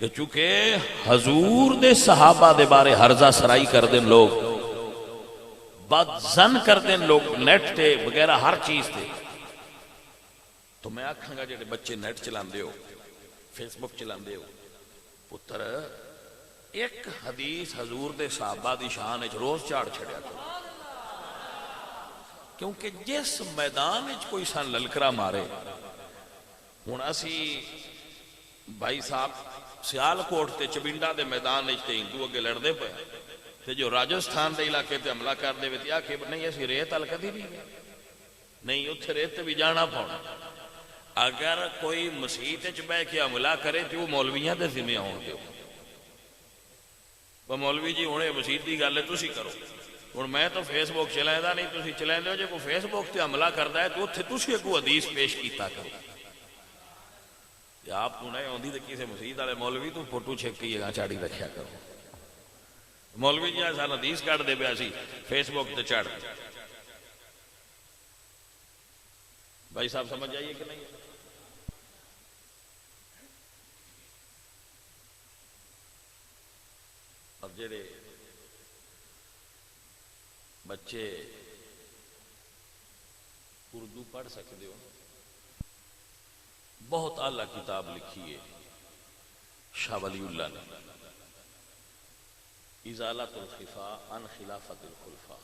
کہ چونکہ حضور دے صحابہ دے بارے ہرزہ سرائی کر دیں لوگ، بد زن کر دیں لوگ نیٹ تے وغیرہ ہر چیز تے، تو میں آکھاں گا جڑے بچے نیٹ چلان دے ہو، فیس بک چلان دے ہو، پتر ایک حدیث حضور دے صحابہ دی شان اچ روز چاڑ چھڑیا کرو، کیونکہ جس میدان اچ کوئی سان للکرا مارے، ہن اسی بھائی صاحب سیال کوٹ تے چبنڈا دے میدان اچ تے ہندو اگے لڑدے پے تے جو راجستھان دے علاقے تے حملہ کر دے وچ آکھے نہیں اسی ریت ال کدی نہیں اتھے ریت تے بھی جانا پاؤنا۔ اگر کوئی مسیت وچ بیٹھ کے حملہ کرے تے وہ مولویاں دے ذمہ ہون گے، وہ مولوی جی ہونے مسیت دی گل ہے تسی کرو، ہن میں تو فیس بک چلائیں نہیں، تسی چلائیں ہو، جے کوئی فیس بک تے حملہ کردا ہے تو اتھے تسی کوئی حدیث پیش کیتا کرو، یا آپ کو نہیں ہوندی تے کسی مسیت والے مولوی تو فوٹو چھک کے جگہ چاڑی رکھیا کرو، مولوی جی سال حدیث کٹ دے پیا سی فیس بک تے چڑھ، بھائی صاحب سمجھ جائیے کہ نہیں؟ اور جڑے بچے اردو پڑھ سکتے ہو، بہت اعلیٰ کتاب لکھی ہے شاہ ولی اللہ نے، ازالۃ الخفاء عن خلافت الخلفاء،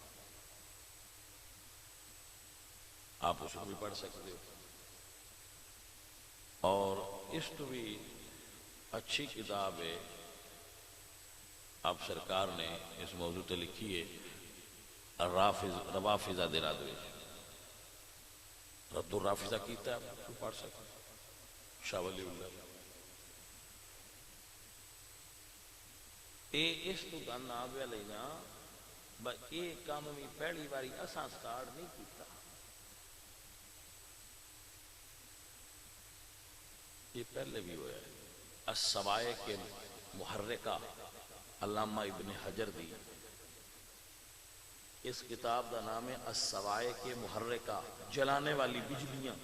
آپ اس کو بھی پڑھ سکتے ہو، اور اس تو بھی اچھی کتاب ہے آپ سرکار نے اس موضوع تے لکھی ہے روافضہ دے رادوی، رد الرافضہ کیتا ہے، آپ کو پڑھ سکتے شاہ ولی اللہ۔ اس تو گن آوے لینا با اے کام میں پہلی باری اساں سٹارٹ نہیں کیتا، یہ پہلے بھی ہوا ہے۔ السوائق محرکہ علامہ ابن حجر دی، اس کتاب دا نام ہے السوائق محرکہ، جلانے والی بجلیاں،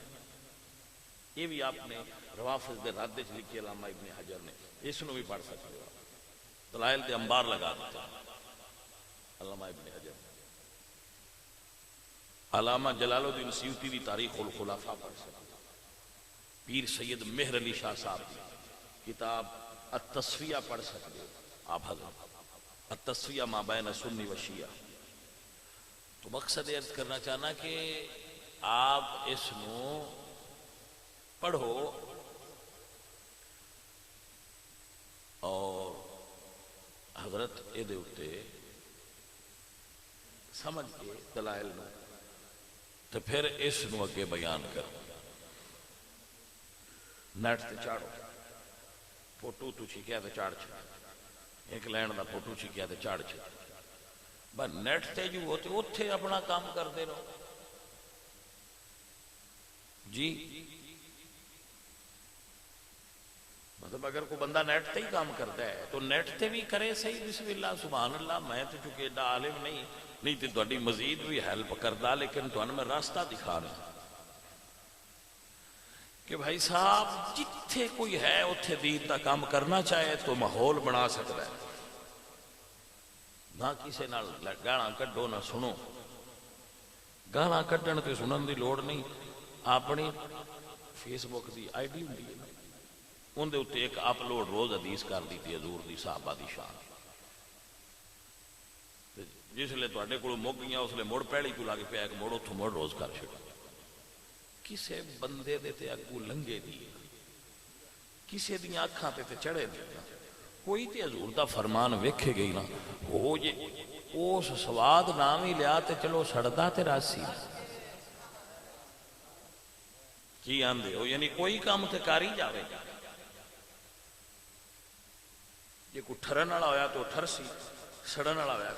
یہ بھی آپ نے روافض دے رد وچ لکھی علامہ ابن حجر نے، اس نو بھی پڑھ سکتے ہو، دلائل دے انبار لگا دیتا علامہ ابن حجر۔ علامہ جلال الدین سیوطی دی تاریخ الخلفاء پڑھ سکتے، پیر سید مہر علی شاہ صاحب کی کتاب التصفیہ پڑھ سکتے ہو آپ حضرت، التصفیہ ما بین سنی و شیعہ۔ تو مقصد عرض کرنا چاہنا کہ آپ اس نو پڑھو اور حضرت اے دے اتے سمجھ کے دلائل نو تو پھر اس نو اگے بیان کر، نیٹ تے چاڑو، فوٹو تو چھکیا تے چاڑ چھا، ایک لینڈ دا فوٹو چھکیا تے چاڑ چھا، بس نیٹ تے جو ہوتے اتھے اپنا کام کر دے رہو جی۔ مطلب اگر کوئی بندہ نیٹ تے ہی کام کرتا ہے تو نیٹ تے بھی کرے صحیح، بسم اللہ سبحان اللہ، میں تو چونکہ ایڈا عالم نہیں تو تہاڈی مزید بھی ہیلپ کردا، لیکن تہانوں میں راستہ دکھا رہا کہ بھائی صاحب جتھے کوئی ہے اتھے دین دا کام کرنا چاہے تو ماحول بنا سکتا ہے، نہ کسی نال گالاں کڈو نہ سنو، گالاں کڈن تے سنن دی لوڑ نہیں، اپنی face book the I D ہوندی ہے ان دے اتے ایک اپلوڈ روز حدیث کر دیتی حضور دی صحابہ دی شان، جس لئے تو اڈے کو مک گیا اس لئے موڑ پہلی کو لاگے پہ ایک موڑو تو موڑ روز کر چھڑا، کسے بندے دیتے اگو لنگے دیئے، کسے دیا آنکھاں تے چڑھے دیتا، کوئی تے حضور دا فرمان ویکھے گئی نا، وہ جے اس سواد نامی لیا تے چلو سڑدا تے راسی کی آندے ہو، یعنی کوئی کام تے کاری جاوے گا، یہ کوئی ٹھرن والا ہویا تو ٹھر سی، سڑن والا ہویا